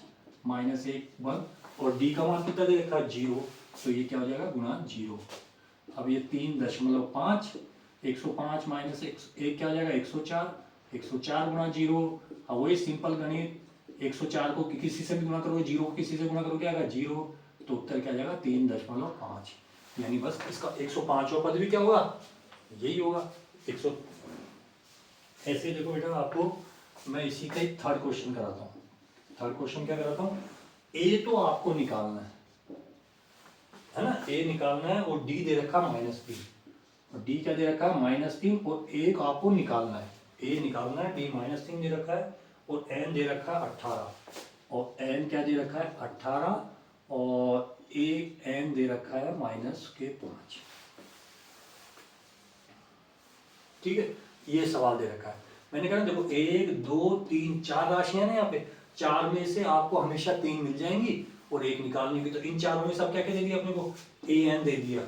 माइनस 1 1, और d का मान कितना दे रखा है 0, तो ये क्या हो जाएगा गुणा 0। अब ये 3.5, 105 माइनस 1 क्या हो जाएगा 104, 104 गुणा 0। अब वही सिंपल गणित, 104 को किसी से भी गुना करोगे, 0 को किसी से गुना करोगे क्या आएगा 0, तो उत्तर क्या आ जाएगा 3.5, यानी बस इसका 105वां पद भी क्या होगा, यही होगा 100। ऐसे देखो बेटा, आपको मैं इसी का ही थर्ड क्वेश्चन कराता हूँ। थर्ड क्वेश्चन क्या कराता हूँ, ए तो आपको निकालना है ना, ए निकालना है और डी दे रखा -3, और डी क्या दे रखा है -3, और ए को आपको निकालना है, ए निकालना है, डी -3 दे रखा है, और एन दे रखा है 18, और एन क्या दे रखा है 18, और ए एन दे रखा है -5। ठीक है, ये सवाल दे रखा है। मैंने कहा देखो 1 2 3 4 राशियां ना यहाँ पे, 4 में से आपको हमेशा 3 मिल जाएंगी और एक निकालनी होगी, तो इन चारों में सब क्या क्या दे दिया अपने को, ए एन दे दिया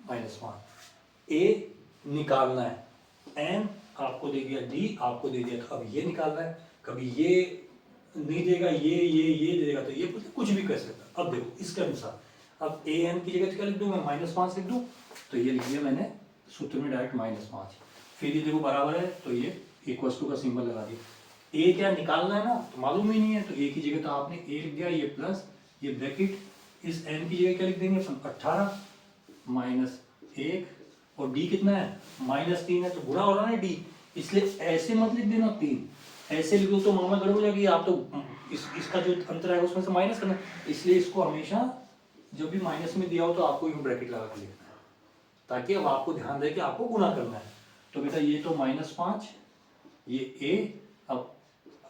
-5, ए निकालना है, एन आपको दे दिया, डी आपको दे दिया, तो अब ये निकालना है, कभी ये नहीं देगा, ये दे देगा, तो ये कुछ भी कर सकता। अब देखो इसके अनुसार, अब ए एन की जगह क्या लिख दूं मैं, -5 लिख दूं, तो ये लिख दिया मैंने सूत्र में डायरेक्ट -5, फिर ये देखो बराबर है, तो ये इक्वल टू का सिंबल लगा दिया। ए क्या निकालना है ना, तो मालूम ही नहीं है, तो ए की जगह तो आपने ए लिख दिया, ये प्लस ये ब्रैकेट, इस एन की जगह क्या लिख देंगे अपन 18 -1, और डी कितना है -3 है, तो बुरा हो रहा है ना डी, इसलिए ऐसे मत लिख देना 3, ऐसे लिख दो तो मामला गड़बड़ हो जाएगी, आप तो इसका जो अंतर है उसमें से माइनस करना, इसलिए इसको हमेशा जब भी माइनस में दिया हो तो आपको यूं ब्रैकेट लगा के लिखना है, ताकि अब आपको ध्यान रहे कि आपको गुना करना है। तो बेटा ये तो -5, ये ए, अब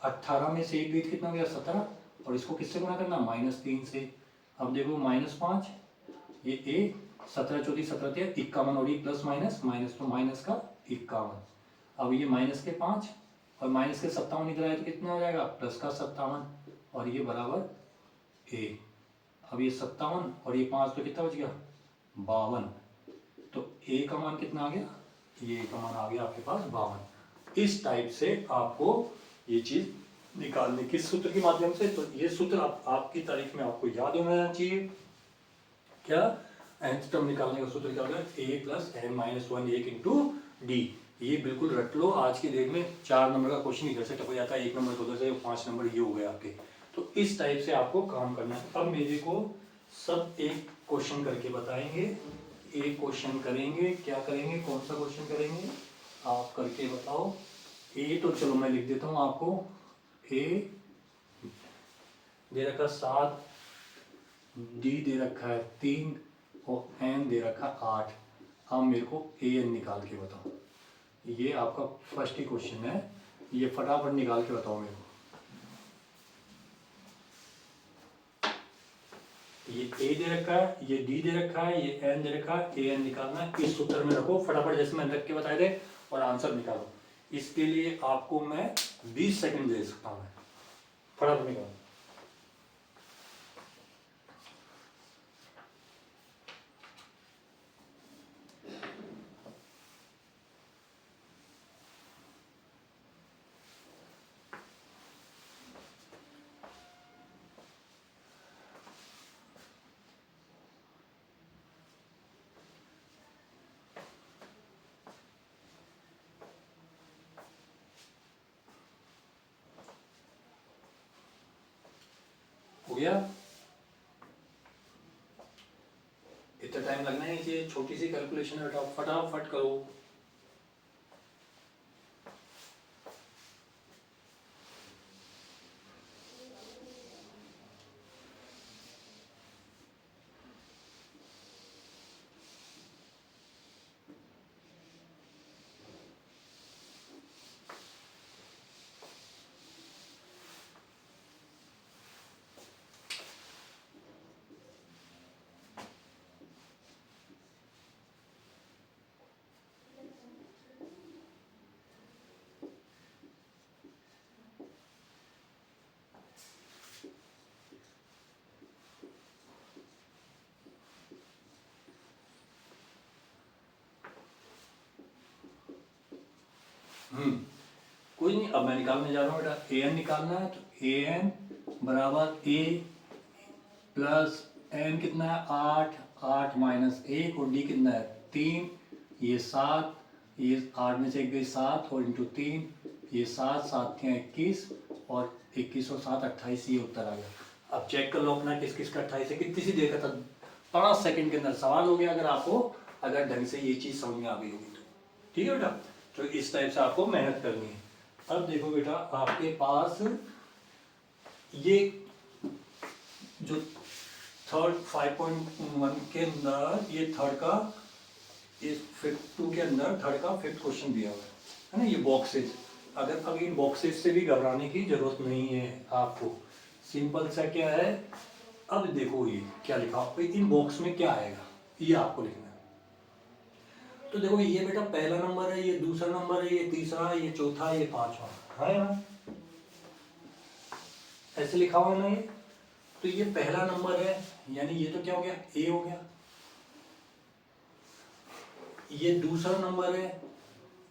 18 में से 1 गई कितना हो गया 17, और इसको किससे गुना करना -3 से, अब देखो -5, ये ए, 17 चौथी 17 51, और ये प्लस माइनस माइनस, तो माइनस का 51, अब ये -5 और माइनस के 57 इधर आए तो कितना हो जाएगा प्लस का 57, और ये बराबर ए, अब ये 57 और ये 5 तो कितना बच गया 52, तो ए का मान कितना आ गया, ये ए का मान आ गया आपके पास 52। इस टाइप से आपको ये चीज निकालने किस सूत्र के माध्यम से, तो ये सूत्र आपकी तारीख में आपको याद होना चाहिए। क्या nth टर्म निकालने का सूत्र क्या होगा, a plus n minus 1 1 into D, ये बिल्कुल रट लो। आज के डेट में 4 नंबर का क्वेश्चन इधर से टप जाता है, 1 नंबर उधर से, 5 नंबर ये हो गए आपके, तो इस टाइप से आपको काम करना है। अब मेरे को सब एक क्वेश्चन करके बताएंगे, एक क्वेश्चन करेंगे, क्या करेंगे, कौन सा क्वेश्चन करेंगे आप करके बताओ। ए तो चलो मैं लिख देता हूँ आपको, ए दे रखा 7, डी दे रखा है 3, और एन दे रखा 8। अब मेरे को ए एन निकाल के बताओ, ये आपका फर्स्ट ही क्वेश्चन है, ये फटाफट निकाल के बताओ मेरे को। ये ए दे रखा है, ये डी दे रखा है, ये एन दे रखा है, ए एन निकालना है, इस सूत्र में रखो फटाफट जैसे मैंने रख के बताए थे, और आंसर निकालो। इसके लिए आपको मैं 20 सेकंड दे सकता हूँ, फटाफट निकालो। हो गया, इतना टाइम लगना है, ये छोटी सी कैलकुलेशन है बेटा, फटाफट करो। कोई नहीं, अब मैं निकालने जा रहा हूँ बेटा, ए एन निकालना है, तो ए एन बराबर ए प्लस एन कितना है 8, 8 माइनस 1, और डी कितना है 3, ये 7, ये 8 में से 1 गई 7, और इंटू 3, ये 7 7 थे 21 और 21 और 7 28, ये उत्तर आ गया। अब चेक कर लो अपना किस किस का 28 है, कितनी सी देर का था, 5 सेकंड के अंदर सवाल हो गया, अगर आपको अगर ढंग से ये चीज़ समझ में आ गई होगी तो। ठीक है बेटा, तो इस टाइप से आपको मेहनत करनी है। अब देखो बेटा, आपके पास ये जो थर्ड 5.1 के अंदर ये थर्ड का, इस 2 के अंदर थर्ड का 5th क्वेश्चन दिया हुआ है ना, ये बॉक्सेस। अगर अब इन बॉक्सेस से भी घबराने की जरूरत नहीं है आपको, सिंपल सा क्या है। अब देखो ये क्या लिखा, इन बॉक्स में क्या आएगा ये आपको लिखना है। तो देखो ये बेटा पहला नंबर है, ये दूसरा नंबर है, ये तीसरा, ये चौथा, ये पांचवा है ना, ऐसे लिखा हुआ है ना ये। तो ये पहला नंबर है, यानी ये तो क्या हो गया, ए हो गया। ये दूसरा नंबर है,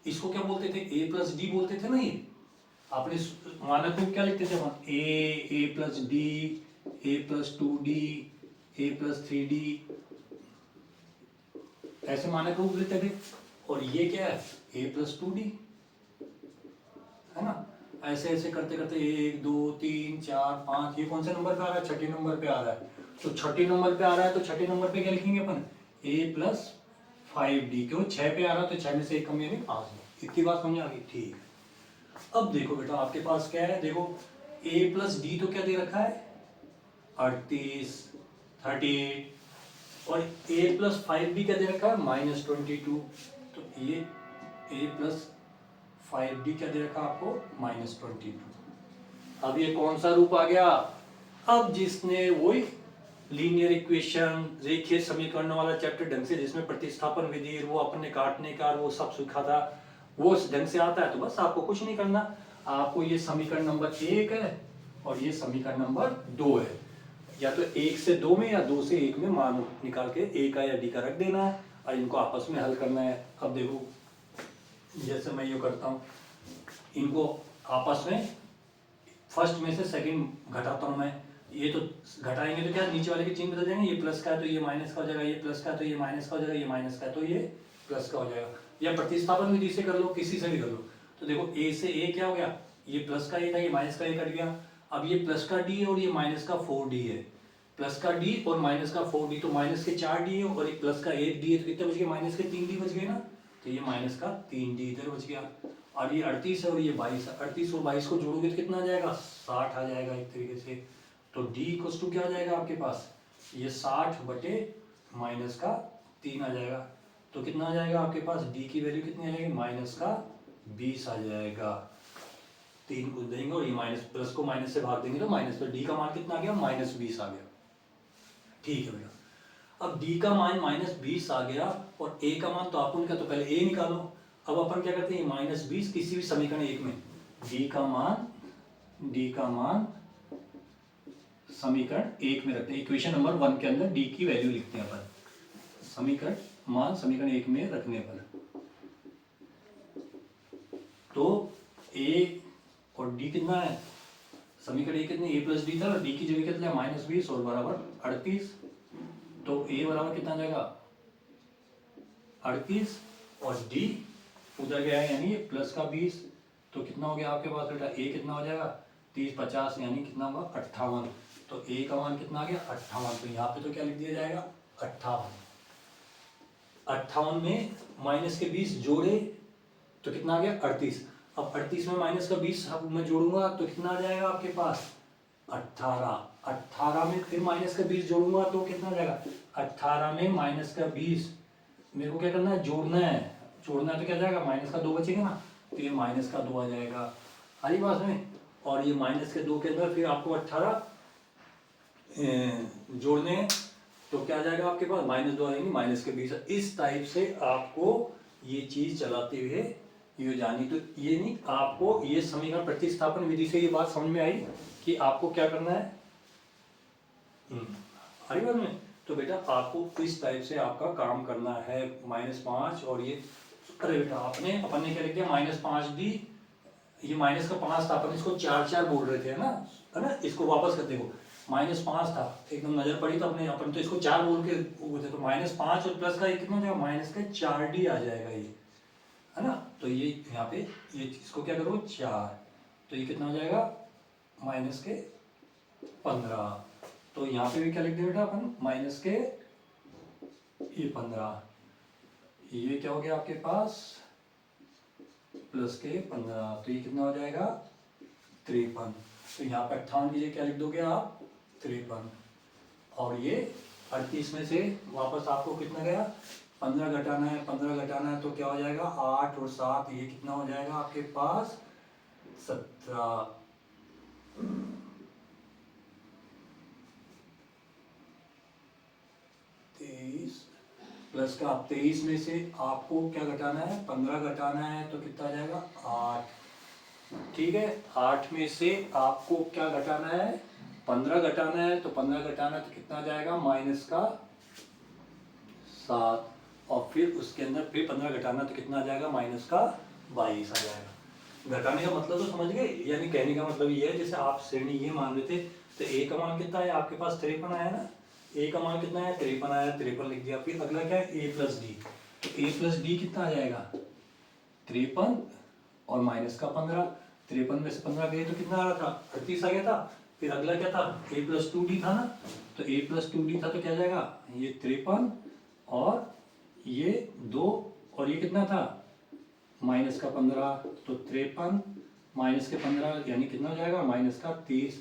इसको क्या बोलते थे, ए प्लस डी बोलते थे ना। ये आपने मानक रूप क्या लिखते थे वहां, ए प्लस डी, ए प्लस 2d, ए प्लस 3d, ऐसे मानक रूप लिखते थे। और ये क्या है, ए प्लस 2d, है ना। ऐसे ऐसे करते करते 1 2 3 4 5, ये कौन से नंबर पे आ रहा है, छठे नंबर पे आ रहा है। तो छठे नंबर पे आ रहा है, तो छठे नंबर पे क्या लिखेंगे अपन, ए प्लस 5d, क्यों 6 पे आ रहा है तो 6 में से एक कम यानी 5। इतनी बात समझ आ गई, ठीक है। अब देखो बेटा आपके पास क्या है, देखो a प्लस डी तो क्या दे रखा है, 38 38, और a प्लस 5d क्या दे रखा है, -22। तो ये a प्लस 5d क्या दे रखा है आपको, -22। अब ये कौन सा रूप आ गया, अब जिसने वही लीनियर इक्वेशन, रेखीय समीकरण वाला चैप्टर ढंग से, जिसमें प्रतिस्थापन विधि, वो अपने काटने का वो सब सीखा था, वो ढंग से आता है, तो बस आपको कुछ नहीं करना। आपको ये समीकरण नंबर 1 है और ये समीकरण नंबर 2 है, या तो 1 से 2 में या 2 से 1 में मान निकाल के a का या d का रख देना है और इनको आपस में हल करना है। अब देखो जैसे मैं ये करता हूँ, इनको आपस में फर्स्ट में से सेकंड घटाता हूँ मैं, ये तो घटाएंगे तो क्या नीचे वाले के चिन्ह बदल जाएंगे, ये प्लस का है तो ये माइनस का हो जाएगा, ये प्लस का है तो ये माइनस का हो जाएगा, ये माइनस का है तो ये प्लस का हो जाएगा। या प्रतिस्थापन विधि से कर लो, किसी से भी कर लो। तो देखो a से a क्या हो गया, ये प्लस का a था, ये माइनस का a कट गया। अब ये प्लस का d है और ये माइनस का 4d है, प्लस का d और माइनस का 4d, तो माइनस के 4d है और एक प्लस का 8d है, तो कितने बच गए, माइनस के 3d बच गए ना। तो ये माइनस का 3d इधर बच गया। और ये 38 है और ये 22 है, 38 और 22 को जोड़ोगे तो कितना आ जाएगा, 60 आ जाएगा एक तरीके से। तो d इक्वल्स टू क्या आ जाएगा आपके पास, ये 60 बटे माइनस का 3 आ जाएगा। तो कितना आ जाएगा आपके पास, d की वैल्यू कितनी आ जाएगी, माइनस का 20 आ जाएगा। 3 को देंगे और ये माइनस प्लस को माइनस से भाग देंगे तो माइनस, तो d का मान कितना आ गया, -20 आ गया। ठीक है बेटा, अब d का मान -20 आ गया और a का मान तो आपको क्या, तो पहले a निकालो। अब अपन क्या करते हैं, -20 किसी भी समीकरण 1 में d का मान समीकरण 1 में रखते हैं, इक्वेशन नंबर 1 के अंदर d की वैल्यू लिखते हैं अपन, समीकरण 1 में रखने पर। तो a और d कितना है, समीकरण 1 कितने, a प्लस डी था और d की जगह कितना है, -20 और बराबर 38। तो a बराबर कितना जाएगा, 38 और d उधर गया है यानी प्लस का 20, तो कितना हो गया आपके पास बेटा, a कितना हो जाएगा 30 50 यानी कितना होगा 58। तो a का मान कितना आ गया 58, तो यहाँ पे तो क्या लिख दिया जाएगा 58। 58 में माइनस के 20 जोड़े तो कितना आ गया 38। अब 38 में माइनस का 20 अब मैं जोड़ूंगा तो कितना आ जाएगा आपके पास 18। 18 में फिर माइनस का 20 जोड़ूंगा तो कितना आ जाएगा, 18 में माइनस का 20 मेरे को क्या करना है, जोड़ना है। जोड़ना है तो क्या जाएगा, माइनस का 2 बचेगा ना, तो ये माइनस का 2 आ जाएगा हरी बात में। और ये माइनस के 2 के अंदर फिर आपको 18 जोड़ने हैं तो क्या आ जाएगा आपके पास, -2 आएंगे, माइनस के 20। इस टाइप से आपको ये चीज चलाते हुए ये जानी। तो ये नहीं, आपको ये समीकरण प्रतिस्थापन विधि से ये बात समझ में आई कि आपको क्या करना है हरी बात में। तो बेटा आपको इस टाइप से आपका काम करना है, -5 और ये, अरे बेटा अपन ने क्या लिख दिया, -5d, ये माइनस का 5 था, अपन इसको 4 4 बोल रहे थे है ना, इसको वापस कर देखो, -5 था एकदम नजर पड़ी तो अपने अपन तो इसको 4 बोल के वो थे, तो -5 और प्लस का कितना हो जाएगा, माइनस का 4d आ जाएगा ये, है ना। तो ये यहाँ पे ये इसको क्या करो 4, तो ये कितना हो जाएगा माइनस के 15। तो यहाँ पे भी क्या लिख दे बेटा अपन माइनस के ये 15, ये क्या हो गया आपके पास प्लस के 15, तो ये कितना हो जाएगा 53। तो यहाँ पे 58 की जगह क्या लिख दोगे आप 53, और ये 38 में से वापस आपको कितना गया 15 घटाना है, 15 घटाना है तो क्या हो जाएगा 8 और 7, ये कितना हो जाएगा आपके पास 17। प्लस का 23 में से आपको क्या घटाना है 15 घटाना है तो कितना आ जाएगा 8। ठीक है, 8 में से आपको क्या घटाना है 15 घटाना है, तो 15 घटाना है तो कितना आ जाएगा माइनस का 7, और फिर उसके अंदर फिर 15 घटाना तो कितना आ जाएगा माइनस का 22 आ जाएगा। घटाने का मतलब तो समझ गए, यानी कहने का मतलब ये है जैसे आप श्रेणी ये मान रहे थे तो ए का मान कितना है आपके पास 53 आया ना, ए का मान कितना है 53 आया, 53 लिख दिया। फिर अगला क्या है ए प्लस डी, तो ए प्लस डी कितना आ जाएगा 53 और माइनस का 15, 53 में से 15 गए तो कितना आ रहा था 38 आ गया था। फिर अगला क्या था ए प्लस 2डी था ना, तो ए प्लस 2डी था तो क्या जाएगा ये 53 और ये 2 और ये कितना था माइनस का 15, तो 53 माइनस के 15 यानी कितना हो जाएगा माइनस का 30,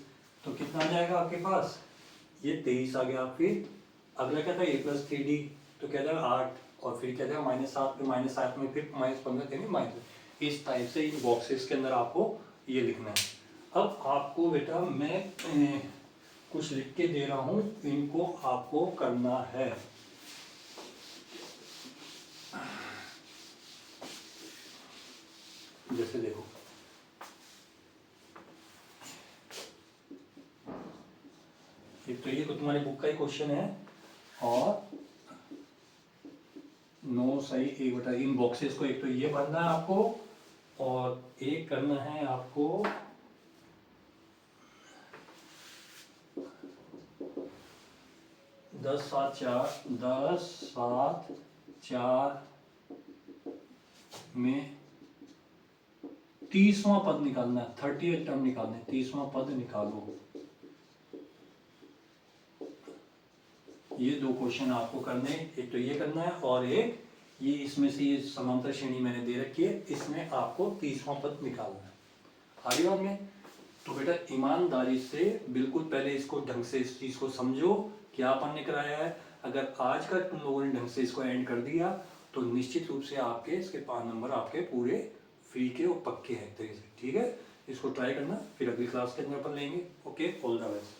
तो कितना आ जाएगा आपके पास ये 23 आ गया। फिर अगला क्या था ए प्लस 3डी, तो क्या जाएगा 8, और फिर क्या जाएगा -7, फिर -7 में फिर -15 यानी माइनस। इस टाइप से इन बॉक्सेस के अंदर आपको ये लिखना है। अब आपको बेटा मैं कुछ लिख के दे रहा हूँ, इनको आपको करना है। जैसे देखो एक तो ये तो तुम्हारी बुक का ही क्वेश्चन है, और 9 सही 1/, इन बॉक्सेस को एक तो ये भरना है आपको, और एक करना है आपको 10 7 4 में 30वां पद निकालना है, 30th टर्म निकालना है, 30वां पद निकालो। ये 2 क्वेश्चन आपको करने, एक तो ये करना है और एक ये इसमें से ये समांतर श्रेणी मैंने दे रखी है, इसमें आपको 30वां पद निकालना है। आगे बात में तो बेटा ईमानदारी से बिल्कुल पहले इसको ढंग से इस चीज़ को समझो क्या अपन ने कराया है। अगर आज का तुम लोगों ने ढंग से इसको एंड कर दिया तो निश्चित रूप से आपके इसके 5 नंबर आपके पूरे फ्री के और पक्के हैं तरीके से। ठीक है, इसको ट्राई करना, फिर अगली क्लास के अंदर अपन लेंगे। Okay, all the best.